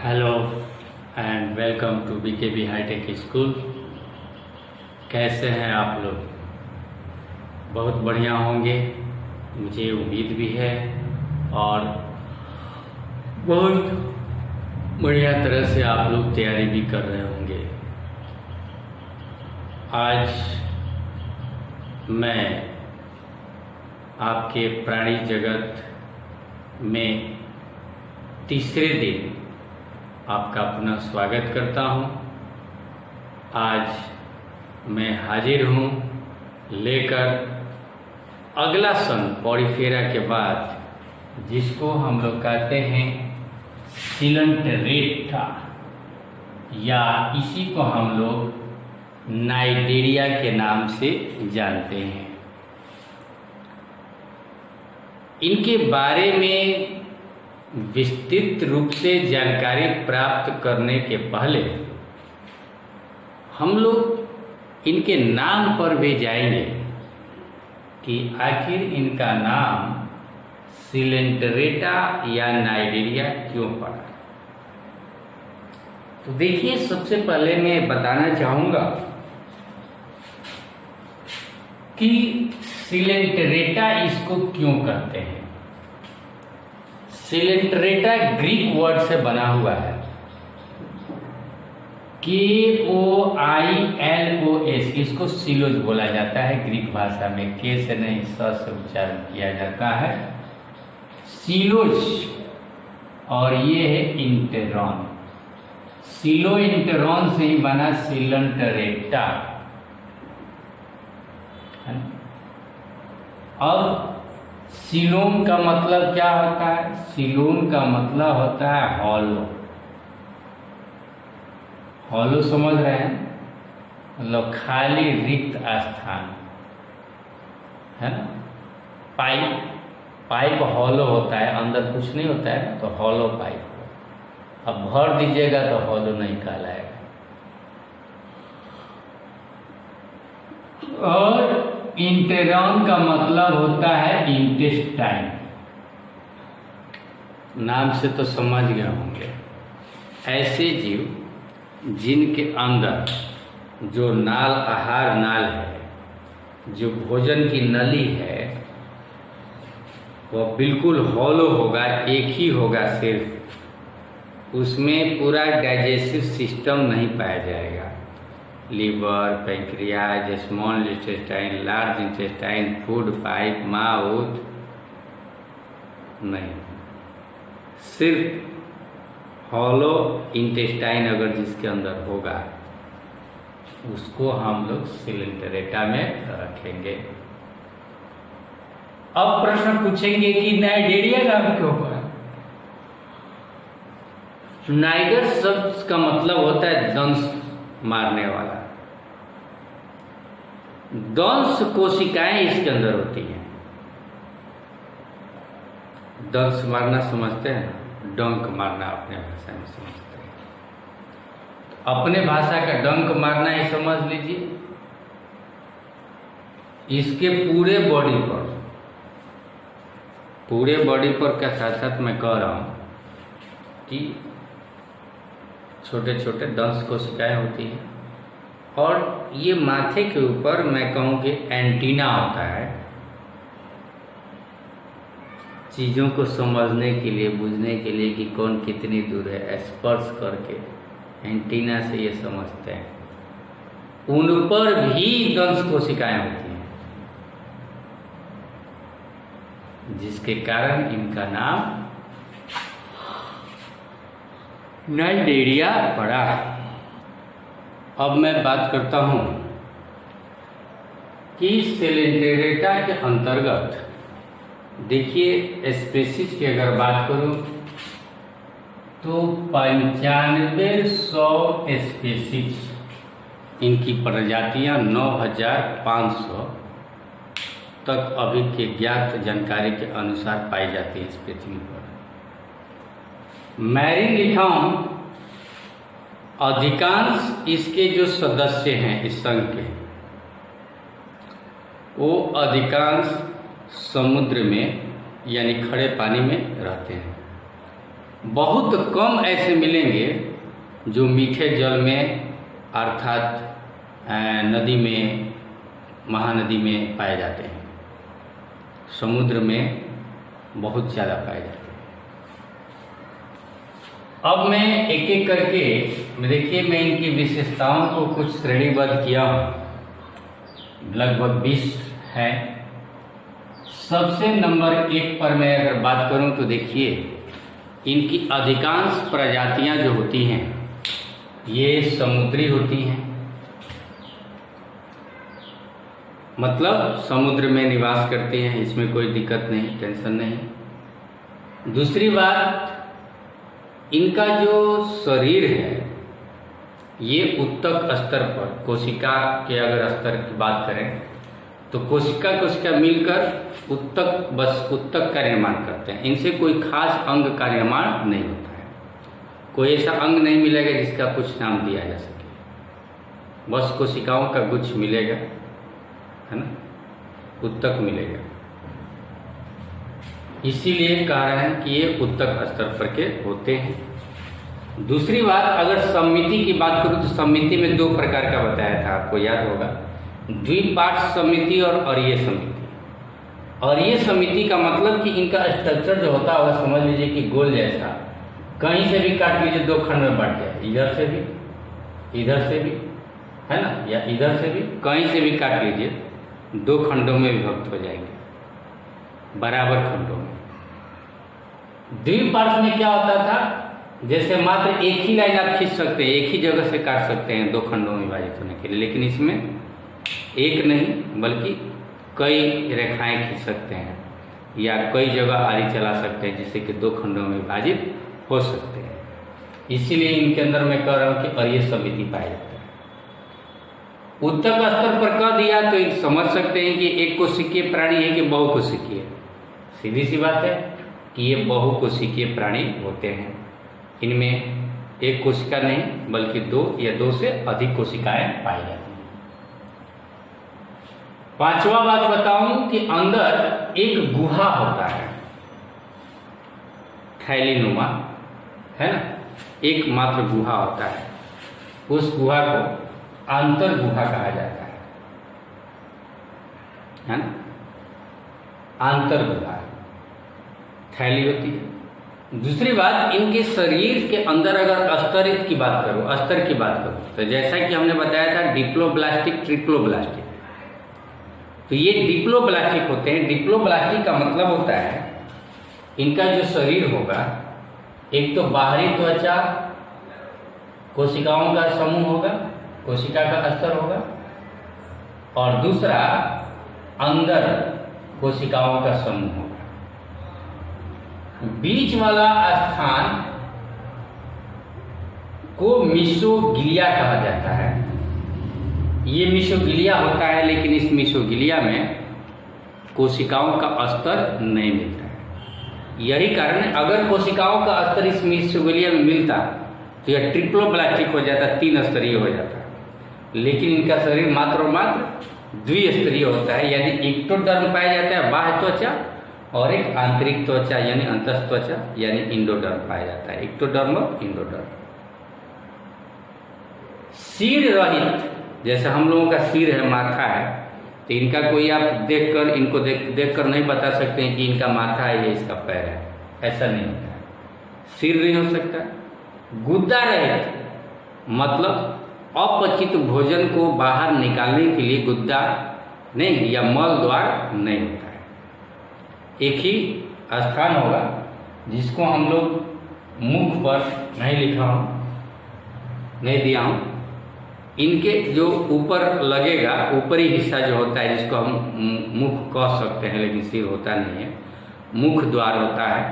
Hello and welcome to BKB high tech school. कैसे हैं आप लोग? बहुत बढ़िया होंगे, मुझे उम्मीद भी है और बहुत बढ़िया तरह से आप लोग तैयारी भी कर रहे होंगे। आज मैं आपके प्राणी जगत में तीसरे दिन आपका पुनः स्वागत करता हूं। आज मैं हाजिर हूं लेकर अगला सन पॉरीफेरा के बाद जिसको हम लोग कहते हैं सिलेंटरेटा या इसी को हम लोग नाइडेरिया के नाम से जानते हैं। इनके बारे में विस्तृत रूप से जानकारी प्राप्त करने के पहले हम लोग इनके नाम पर भी जाएंगे कि आखिर इनका नाम सिलेंटरेटा या नाइडेरिया क्यों पड़ा। तो देखिए, सबसे पहले मैं बताना चाहूंगा कि सिलेंटरेटा इसको क्यों कहते हैं। सिलेंटरेटा ग्रीक वर्ड से बना हुआ है, KOILOS। इसको सिलोज बोला जाता है ग्रीक भाषा में, के से नहीं स से उच्चारण किया जाता है, सिलोज। और ये है इंटेरॉन, सिलो इंटेरॉन से ही बना सिलेंटरेटा। अब सिलोन का मतलब क्या होता है? सिलोन का मतलब होता है हॉलो। हॉलो समझ रहे हैं? मतलब खाली रिक्त स्थान है ना। पाइप हॉलो होता है, अंदर कुछ नहीं होता है तो हॉलो पाइप। अब भर दीजिएगा तो हॉलो नहीं कहलाएगा। और इंटेरॉन का मतलब होता है इंटेस्टाइन। नाम से तो समझ गए होंगे, ऐसे जीव जिनके अंदर जो नाल, आहार नाल है, जो भोजन की नली है, वह बिल्कुल हॉलो होगा, एक ही होगा सिर्फ। उसमें पूरा डाइजेस्टिव सिस्टम नहीं पाया जाएगा। Liver, pancreas, small intestine, large intestine, food pipe, mouth नहीं, सिर्फ हॉलो इंटेस्टाइन अगर जिसके अंदर होगा उसको हम लोग सिलेंटरेटा में रखेंगे। अब प्रश्न पूछेंगे कि नाइडेरिया नाम क्यों पड़ा? नाइडर शब्द का मतलब होता है दंश मारने वाला। दंश कोशिकाएं इसके अंदर होती हैं। दंश मारना समझते हैं, डंक मारना अपने भाषा में समझते हैं। तो अपने भाषा का डंक मारना ही समझ लीजिए। इसके पूरे बॉडी पर का साथ साथ मैं कह रहा हूं कि छोटे छोटे दंश कोशिकाएं होती हैं। और ये माथे के ऊपर मैं कहूँ कि एंटीना होता है, चीज़ों को समझने के लिए, बुझने के लिए कि कौन कितनी दूर है, स्पर्श करके एंटीना से ये समझते हैं। उन पर भी दंश कोशिकाएं होती हैं, जिसके कारण इनका नाम नाइडेरिया पड़ा। अब मैं बात करता हूं कि सिलेंटरेटा के अंतर्गत देखिए, स्पीशीज की अगर बात करूं तो 9500 स्पीशीज, इनकी प्रजातियां 9500 तक अभी के ज्ञात जानकारी के अनुसार पाई जाती है इस पृथ्वी पर। मैरीन लिथाउन अधिकांश इसके जो सदस्य हैं इस संघ के, वो अधिकांश समुद्र में यानी खड़े पानी में रहते हैं। बहुत कम ऐसे मिलेंगे जो मीठे जल में अर्थात नदी में, महानदी में पाए जाते हैं। समुद्र में बहुत ज़्यादा पाए जाते हैं। अब मैं एक एक करके देखिए, मैं इनकी विशेषताओं को कुछ श्रेणीबद्ध किया हूँ, लगभग 20 है। सबसे नंबर 1 पर मैं अगर बात करूँ तो देखिए, इनकी अधिकांश प्रजातियां जो होती हैं ये समुद्री होती हैं, मतलब समुद्र में निवास करते हैं, इसमें कोई दिक्कत नहीं, टेंशन नहीं। दूसरी बात, इनका जो शरीर है ये उत्तक स्तर पर, कोशिका के अगर स्तर की बात करें तो कोशिका मिलकर उत्तक का निर्माण करते हैं। इनसे कोई खास अंग का निर्माण नहीं होता है। कोई ऐसा अंग नहीं मिलेगा जिसका कुछ नाम दिया जा सके, बस कोशिकाओं का गुच्छ मिलेगा, है ना, उत्तक मिलेगा। इसीलिए कह रहे हैं कि ये उत्तक स्तर पर के होते हैं। दूसरी बात, अगर समिति की बात करूं तो समिति में 2 प्रकार का बताया था, आपको याद होगा, द्विपार्श्व समिति और अरीय समिति। अरीय समिति का मतलब कि इनका स्ट्रक्चर जो होता है समझ लीजिए कि गोल जैसा, कहीं से भी काट लीजिए 2 खंड में बांट जाए, इधर से भी, इधर से भी, है ना, या इधर से भी, कहीं से भी काट लीजिए 2 खंडों में विभक्त हो जाएंगे, बराबर खंडों में। द्विपार्श्व में क्या होता था, जैसे मात्र एक ही लाइन आप खींच सकते हैं, एक ही जगह से काट सकते हैं 2 खंडों में विभाजित होने के लिए, लेकिन इसमें एक नहीं बल्कि कई रेखाएं खींच सकते हैं या कई जगह आरी चला सकते हैं, जिससे कि 2 खंडों में विभाजित हो सकते हैं। इसीलिए इनके अंदर मैं कह रहा हूँ कि अरीय समिति पाया जाता है। उत्तक स्तर पर कह दिया तो समझ सकते हैं कि एक कोशिकीय प्राणी है कि बहुकोशिकीय। सीधी सी बात है कि ये बहुकोशिकीय प्राणी होते हैं। इनमें एक कोशिका नहीं बल्कि 2 या 2 से अधिक कोशिकाएं पाई जाती हैं। 5वां बात बताऊं कि अंदर एक गुहा होता है, थैलीनुमा, है ना, एक मात्र गुहा होता है। उस गुहा को आंतर गुहा कहा जाता है ना, आंतर गुहा, थैली होती है। दूसरी बात, इनके शरीर के अंदर अगर स्तर की बात करूं तो जैसा कि हमने बताया था डिप्लोब्लास्टिक, ट्रिप्लोब्लास्टिक, तो ये डिप्लोब्लास्टिक होते हैं। डिप्लोब्लास्टिक का मतलब होता है इनका जो शरीर होगा, एक तो बाहरी त्वचा कोशिकाओं का समूह होगा, कोशिका का स्तर होगा, और दूसरा अंदर कोशिकाओं का समूह होगा। बीच वाला स्थान को मीसोगिलिया कहा जाता है। ये मीसोगिलिया होता है, लेकिन इस मीसोगिलिया में कोशिकाओं का स्तर नहीं मिलता है। यही कारण है, अगर कोशिकाओं का स्तर इस मीसोगिलिया में मिलता तो यह ट्रिप्लोब्लास्टिक हो जाता, 3 स्तरीय हो जाता। लेकिन इनका शरीर मात्र और मात्र द्विस्तरीय होता है, यानी एक्टोडर्म पाया जाता है बाह्य त्वचा, और एक आंतरिक त्वचा यानी अंतस्थ त्वचा यानी इंडोडर्म पाया जाता है। एक्टोडर्म और इंडोडर्म। सिर रहित, जैसे हम लोगों का सिर है, माथा है, तो इनका कोई आप इनको देखकर नहीं बता सकते हैं कि इनका माथा है या इसका पैर है, ऐसा नहीं होता है। सिर नहीं हो सकता। गुद्दा रहित मतलब अपचित भोजन को बाहर निकालने के लिए गुद्दा नहीं या मल द्वार नहीं होता है। एक ही स्थान होगा जिसको हम लोग मुख पर नहीं लिखा हूँ, नहीं दिया हूँ। इनके जो ऊपर लगेगा, ऊपरी हिस्सा जो होता है, जिसको हम मुख कह सकते हैं लेकिन सिर होता नहीं है, मुख द्वार होता है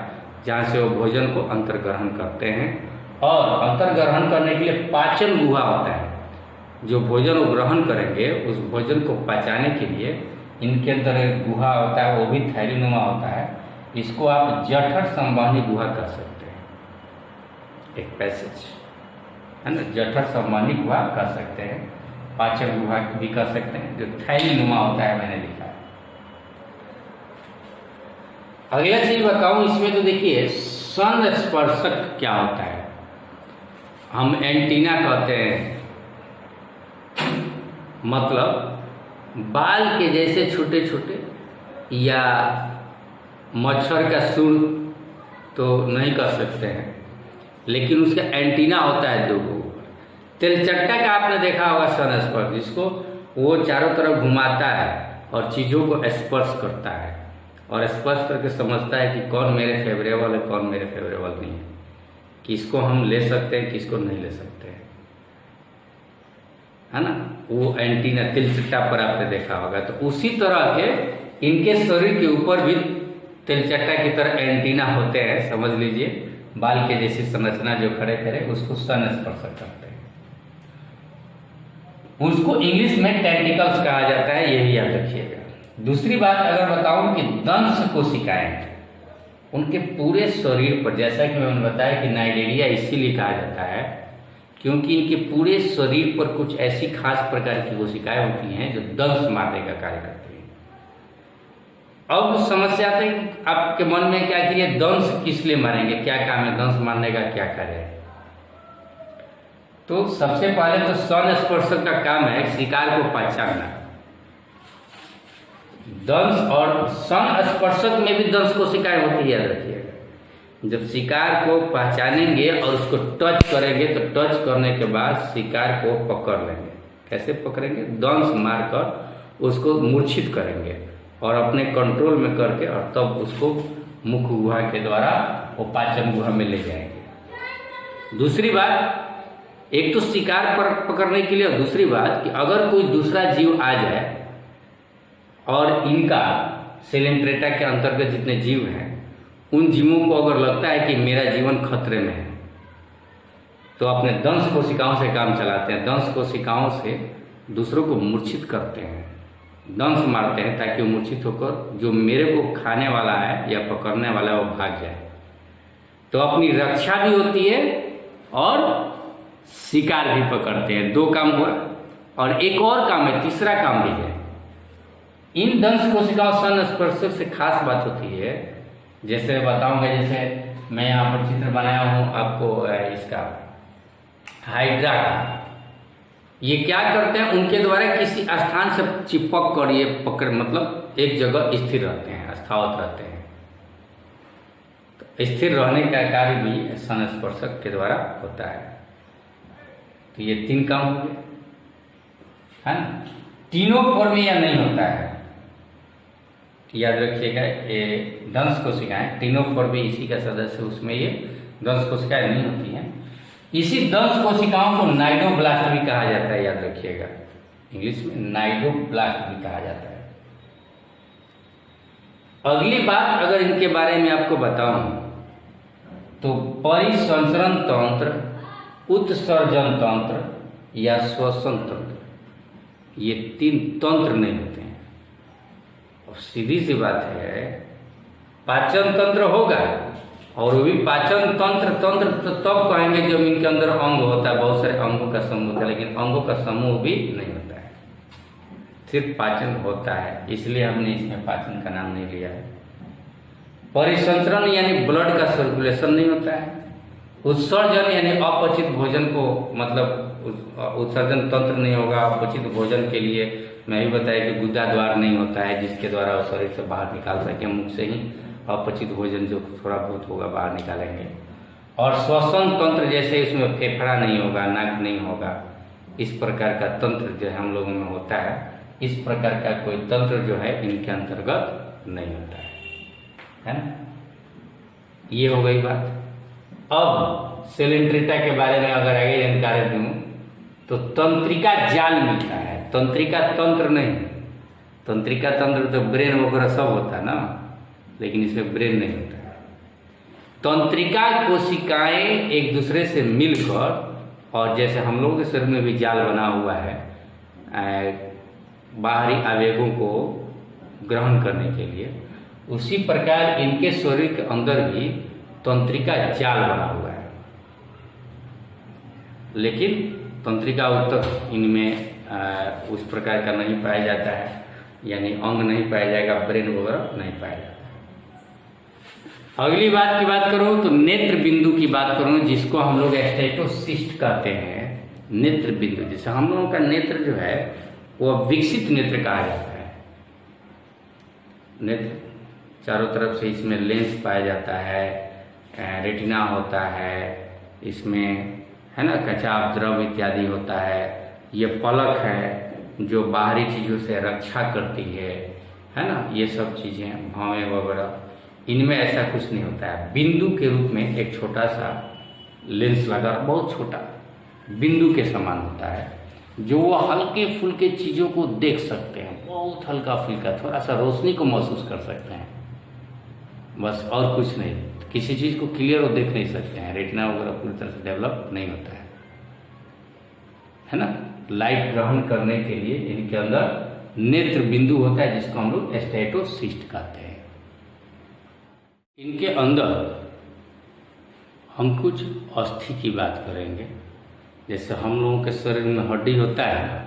जहाँ से वो भोजन को अंतर्ग्रहण करते हैं। और अंतर्ग्रहण करने के लिए पाचन गुहा होता है, जो भोजन वो ग्रहण करेंगे उस भोजन को पचाने के लिए इनके अंदर एक गुहा होता है, वो भी थैलीनुमा होता है। इसको आप जठर संवहनी गुहा कह सकते हैं, एक पैसेज है ना, जठर संवहनी गुहा कह सकते हैं, पाचन गुहा भी कह सकते हैं, जो थैलीनुमा होता है, मैंने लिखा है। अगला चीज बताऊं, इसमें तो देखिए संस्पर्शक क्या होता है? हम एंटीना कहते हैं, मतलब बाल के जैसे छोटे छोटे, या मच्छर का सुर तो नहीं कर सकते हैं, लेकिन उसका एंटीना होता है दो को। तिलचट्टा का आपने देखा होगा संस्पर्श, जिसको वो चारों तरफ घुमाता है और चीज़ों को स्पर्श करता है और स्पर्श करके समझता है कि कौन मेरे फेवरेबल है, कौन मेरे फेवरेबल नहीं है, किसको हम ले सकते हैं, किसको नहीं ले सकते हैं, है ना। वो एंटीना तिलचट्टा पर आपने देखा होगा। तो उसी तरह के इनके शरीर के ऊपर भी तिलचट्टा की तरह एंटीना होते हैं, समझ लीजिए, बाल के जैसी संरचना जो खड़े करे उसको संस्पर्शक करते हैं। उसको इंग्लिश में टेंटिकल्स कहा जाता है, यही याद रखिएगा। दूसरी बात अगर बताऊं कि दंश कोशिकाएं उनके पूरे शरीर पर, जैसा कि मैंने बताया कि नाइडेरिया इसीलिए कहा जाता है क्योंकि इनके पूरे शरीर पर कुछ ऐसी खास प्रकार की कोशिकाएं होती हैं जो दंश मारने का कार्य करती हैं। अब समस्या आती है कि आपके मन में क्या कि ये दंश किस लिए मारेंगे, क्या काम है, दंश मारने का क्या कार्य है? तो सबसे पहले तो संस्पर्शक का काम है शिकार को पहचानना। दंश और संस्पर्शक में भी दंश कोशिकाएं होती है, याद रखिएगा। जब शिकार को पहचानेंगे और उसको टच करेंगे तो टच करने के बाद शिकार को पकड़ लेंगे। कैसे पकड़ेंगे? दंश मारकर उसको मूर्छित करेंगे और अपने कंट्रोल में करके और तब उसको मुख गुहा के द्वारा वो पाचन गुहा में ले जाएंगे। दूसरी बात, एक तो शिकार पर पकड़ने के लिए, और दूसरी बात कि अगर कोई दूसरा जीव आ जाए और इनका सेलेंट्रेटा के अंतर्गत जितने जीव हैं उन जीवों को अगर लगता है कि मेरा जीवन खतरे में है तो अपने दंश कोशिकाओं से काम चलाते हैं। दंश कोशिकाओं से दूसरों को मूर्छित करते हैं, दंश मारते हैं ताकि वो मूर्छित होकर जो मेरे को खाने वाला है या पकड़ने वाला है वो भाग जाए। तो अपनी रक्षा भी होती है और शिकार भी पकड़ते हैं। दो काम हुआ, और एक और काम है, तीसरा काम भी है। इन दंश कोशिकाओं संस्पर्शक से खास बात होती है, जैसे बताऊंगा, जैसे मैं यहाँ पर चित्र बनाया हूँ आपको इसका हाइड्रा का। ये क्या करते हैं, उनके द्वारा किसी स्थान से चिपक कर ये पकड़, मतलब एक जगह स्थिर रहते हैं, स्थावत रहते हैं। तो स्थिर रहने का कार्य भी संस्पर्शक के द्वारा होता है। तो ये तीन काम हो गए, है ना। तीनों फॉर्म में यह नहीं होता है, याद रखिएगा। ये दंश कोशिकाएं टिनोफोर भी इसी का सदस्य, उसमें ये दंश कोशिकाएं नहीं होती हैं। इसी दंश कोशिकाओं को नाइडोब्लास्ट भी कहा जाता है, याद रखिएगा। इंग्लिश में नाइडोब्लास्ट भी कहा जाता है। अगली बात अगर इनके बारे में आपको बताऊं तो परिसंचरण तंत्र, उत्सर्जन तंत्र या श्वसन तंत्र, ये तीन तंत्र नहीं होते हैं। और सीधी सी बात है, पाचन तंत्र होगा, और वो भी पाचन तंत्र तो तब कहेंगे जब इनके अंदर अंग होता है, बहुत सारे अंगों का समूह होता है, लेकिन अंगों का समूह भी नहीं होता है, सिर्फ पाचन होता है। इसलिए हमने इसमें पाचन का नाम नहीं लिया है। परिसंचरण यानी ब्लड का सर्कुलेशन नहीं होता है। उत्सर्जन यानी अपचित भोजन को, मतलब उत्सर्जन तंत्र नहीं होगा। अपचित भोजन के लिए मैं भी बताया कि गुदा द्वार नहीं होता है, जिसके द्वारा वो शरीर से बाहर निकाल सके, मुख से ही अपचित भोजन जो थोड़ा बहुत होगा बाहर निकालेंगे। और श्वसन तंत्र जैसे इसमें फेफड़ा नहीं होगा, नाक नहीं होगा, इस प्रकार का तंत्र जो हम लोगों में होता है, इस प्रकार का कोई तंत्र जो है इनके अंतर्गत नहीं होता है ना। ये हो गई बात। अब सेलेंट्रेटा के बारे में अगर आगे जानकारी दूं तो तंत्रिका जाल मिलता है, तंत्रिका तंत्र नहीं। तंत्रिका तंत्र तो ब्रेन वगैरह सब होता है ना, लेकिन इसमें ब्रेन नहीं होता है। तंत्रिका कोशिकाएं एक दूसरे से मिलकर, और जैसे हम लोगों के शरीर में भी जाल बना हुआ है बाहरी आवेगों को ग्रहण करने के लिए, उसी प्रकार इनके शरीर के अंदर भी तंत्रिका जाल बना हुआ है। लेकिन तंत्रिका ऊतक इनमें उस प्रकार का नहीं पाया जाता है, यानी अंग नहीं पाया जाएगा, ब्रेन वगैरह नहीं पाया जाता है। अगली बात की बात करूं तो नेत्र बिंदु की बात करूं, जिसको हम लोग स्टेटोसिस्ट कहते हैं। नेत्र बिंदु, जैसे हम लोगों का नेत्र जो है वो विकसित नेत्र कहा जाता है। नेत्र चारों तरफ से इसमें लेंस पाया जाता है, रेटिना होता है, इसमें है ना कचाव द्रव इत्यादि होता है। ये पलक है जो बाहरी चीज़ों से रक्षा करती है ना। ये सब चीज़ें भावें वगैरह, इनमें ऐसा कुछ नहीं होता है। बिंदु के रूप में एक छोटा सा लेंस लगा, बहुत छोटा बिंदु के समान होता है, जो वो हल्के फुल्के चीज़ों को देख सकते हैं। बहुत हल्का फुल्का, थोड़ा सा रोशनी को महसूस कर सकते हैं, बस और कुछ नहीं। किसी चीज़ को क्लियर वो देख नहीं सकते हैं, रेटिना वगैरह पूरी तरह से डेवलप नहीं होता है ना। लाइट ग्रहण करने के लिए इनके अंदर नेत्र बिंदु होता है, जिसको हम लोग स्टेटोसिस्ट कहते हैं। इनके अंदर हम कुछ अस्थि की बात करेंगे। जैसे हम लोगों के शरीर में हड्डी होता है ना,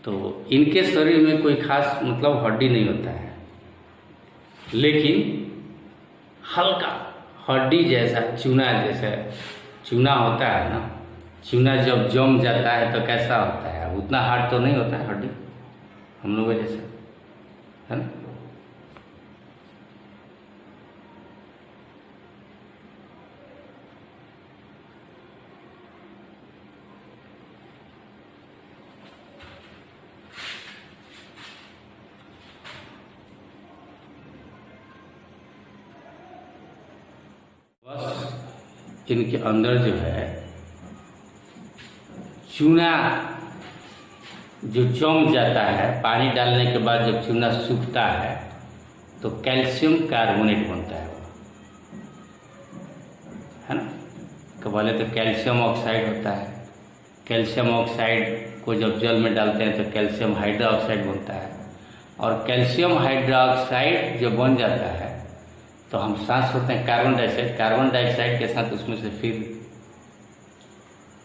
तो इनके शरीर में कोई खास मतलब हड्डी नहीं होता है, लेकिन हल्का हड्डी जैसा चूना, जैसे चूना होता है ना, चूना जब जम जाता है तो कैसा होता है, उतना हार्ड तो नहीं होता है हड्डी हम लोगों जैसा, है ना। बस इनके अंदर जो है चूना जो जम जाता है, पानी डालने के बाद जब चूना सूखता है तो कैल्शियम कार्बोनेट बनता है ना। तो पहले तो कैल्शियम ऑक्साइड होता है, कैल्शियम ऑक्साइड को जब जल में डालते हैं तो कैल्शियम हाइड्रोक्साइड बनता है, और कैल्शियम हाइड्रोक्साइड जब बन जाता है तो हम सांस छोड़ते हैं कार्बन डाइऑक्साइड, कार्बन डाइऑक्साइड के साथ उसमें से फिर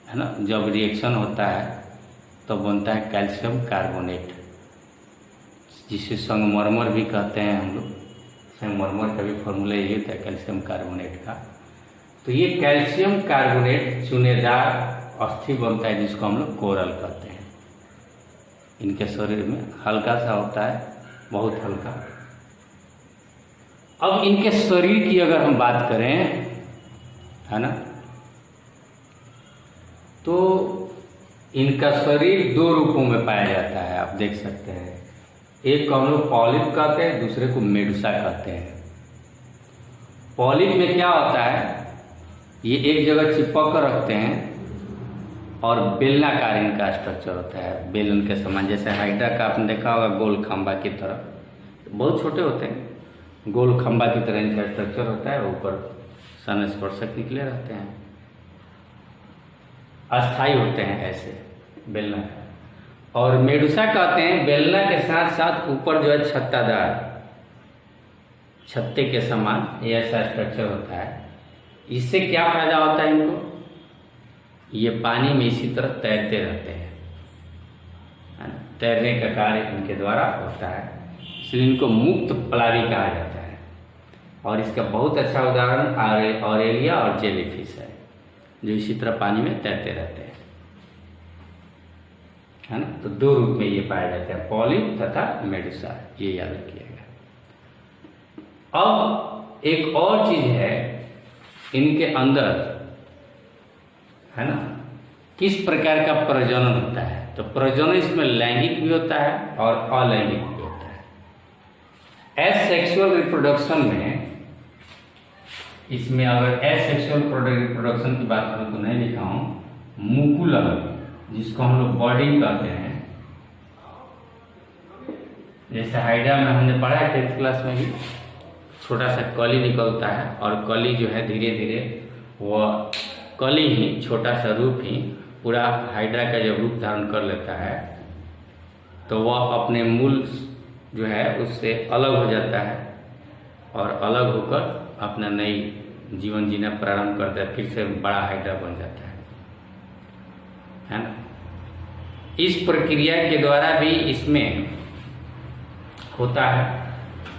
है ना जब रिएक्शन होता है तो बनता है कैल्शियम कार्बोनेट, जिसे संगमरमर भी कहते हैं हम लोग। संगमरमर का भी फॉर्मूला यही होता है कैल्शियम कार्बोनेट का। तो ये कैल्शियम कार्बोनेट चूनेदार अस्थि बनता है, जिसको हम लोग कोरल कहते हैं। इनके शरीर में हल्का सा होता है, बहुत हल्का। अब इनके शरीर की अगर हम बात करें, है ना, तो इनका शरीर दो रूपों में पाया जाता है, आप देख सकते हैं। एक को हम लोग पॉलिप कहते हैं, दूसरे को मेडुसा कहते हैं। पॉलिप में क्या होता है, ये एक जगह चिपक कर रखते हैं और बेलनाकार इनका स्ट्रक्चर होता है, बेलन के समान। जैसे हाइड्रा का आपने देखा होगा गोल खंबा की तरह, बहुत छोटे होते हैं, गोल खंबा की तरह इनका स्ट्रक्चर होता है, ऊपर संस्पर्शक निकले रहते हैं, अस्थाई होते हैं ऐसे बेलना। और मेडुसा कहते हैं बेलना के साथ साथ ऊपर जो है छत्तादार, छत्ते के समान ये ऐसा स्ट्रक्चर होता है। इससे क्या फायदा होता है इनको, ये पानी में इसी तरह तैरते रहते हैं, तैरने का कार्य इनके द्वारा होता है, इसलिए इनको मुक्त प्लावी कहा जाता है। और इसका बहुत अच्छा उदाहरण ऑरेलिया और जेलीफिश है, जो इसी तरह पानी में तैरते रहते हैं, है ना। तो दो रूप में ये पाया जाता है, पॉलिप तथा मेडुसा, ये याद रखिएगा। अब एक और चीज है इनके अंदर, है ना, किस प्रकार का प्रजनन होता है। तो प्रजनन इसमें लैंगिक भी होता है और अलैंगिक भी होता है। एसेक्सुअल रिप्रोडक्शन में, इसमें अगर एसेक्सुअल रिप्रोडक्शन की बात करूँ तो नहीं लिखा हूँ, मुकुलर, जिसको हम लोग बर्डिंग कहते हैं। जैसे हाइड्रा में हमने पढ़ा है 10th क्लास में भी, छोटा सा कली निकलता है, और कली जो है धीरे धीरे वह कली ही, छोटा सा रूप ही पूरा हाइड्रा का जब रूप धारण कर लेता है तो वह अपने मूल जो है उससे अलग हो जाता है, और अलग होकर अपना नई जीवन जीना प्रारंभ करता है, फिर से बड़ा हाइड्रा बन जाता है ना। इस प्रक्रिया के द्वारा भी इसमें होता है,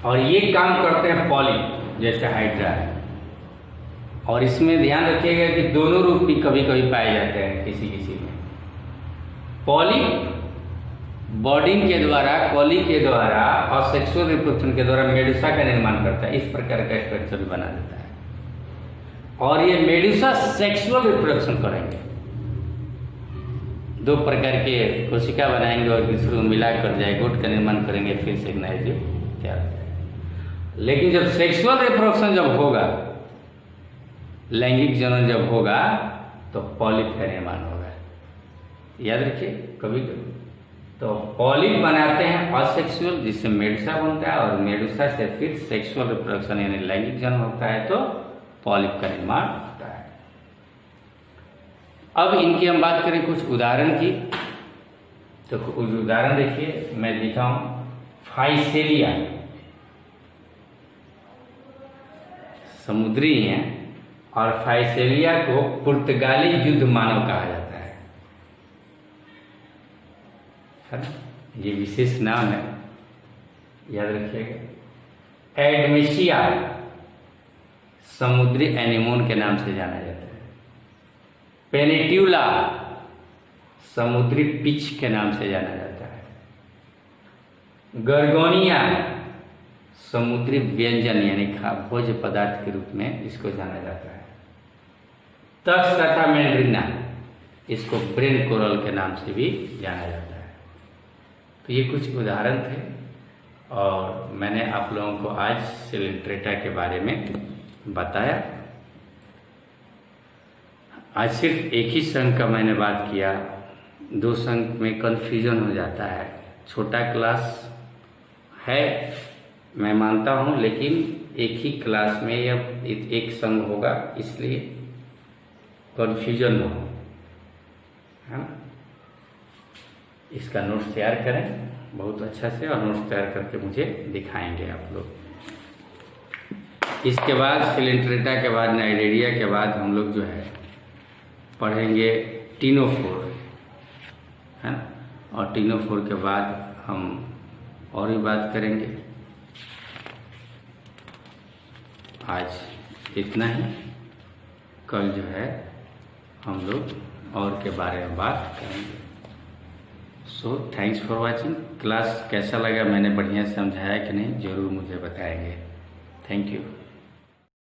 और ये काम करते हैं पॉलिप। जैसे हाइड्रा है। और इसमें ध्यान रखिएगा कि दोनों रूप भी कभी कभी पाए जाते हैं किसी किसी में। पॉलिप बॉडिंग के द्वारा, कॉली के द्वारा और सेक्सुअल रिप्रोडक्शन के द्वारा मेडुसा का निर्माण करता है, इस प्रकार का स्ट्रक्चर बना देता है। और ये मेडुसा सेक्सुअल रिप्रोडक्शन करेंगे, दो प्रकार के कोशिका बनाएंगे और दूसरे को मिलाकर जाइगोट का निर्माण करेंगे, फिर से एक नया जीव तैयार करेंगे। लेकिन जब सेक्सुअल रिप्रोडक्शन जब होगा, लैंगिक जनन जब होगा, तो पॉलिप का निर्माण होगा। याद रखिए कभी कभी तो पॉलिप बनाते हैं असेक्सुअल, जिससे मेडुसा बनता है, और मेडुसा से फिर सेक्सुअल रिप्रोडक्शन यानी लैंगिक जनन होता है, तो पॉलिप का निर्माण होता है। अब इनकी हम बात करें कुछ उदाहरण की, तो कुछ उदाहरण देखिए मैं लिखा हूं। फाइसेलिया समुद्री हैं, और फाइसेलिया को पुर्तगाली युद्ध मानव कहा जाता है ना? ये विशेष नाम है, याद रखिएगा। एडमेशिया समुद्री एनीमोन के नाम से जाना जाता है। पेनिट्यूला समुद्री पिच के नाम से जाना जाता है। गर्गोनिया समुद्री व्यंजन यानी भोज्य पदार्थ के रूप में इसको जाना जाता है। तक्ष तथा मैंड्रिना इसको ब्रेन कोरल के नाम से भी जाना जाता है। तो ये कुछ उदाहरण थे, और मैंने आप लोगों को आज सिलेंट्रेटा के बारे में बताया। आज सिर्फ एक ही संघ का मैंने बात किया, दो संघ में कन्फ्यूजन हो जाता है। छोटा क्लास है मैं मानता हूँ, लेकिन एक ही क्लास में या एक संघ होगा, इसलिए कन्फ्यूजन न हो, है ना। इसका नोट्स तैयार करें बहुत अच्छा से, और नोट्स तैयार करके मुझे दिखाएंगे आप लोग। इसके बाद सिलेंट्रेटा के बाद, नाइडेरिया के बाद हम लोग जो है पढ़ेंगे टीनोफोर, है ना। और टीनोफोर के बाद हम और भी बात करेंगे। आज इतना ही, कल जो है हम लोग और के बारे में बात करेंगे। So thanks for watching. Class कैसा लगा, मैंने बढ़िया समझाया कि नहीं, ज़रूर मुझे बताएंगे। Thank you.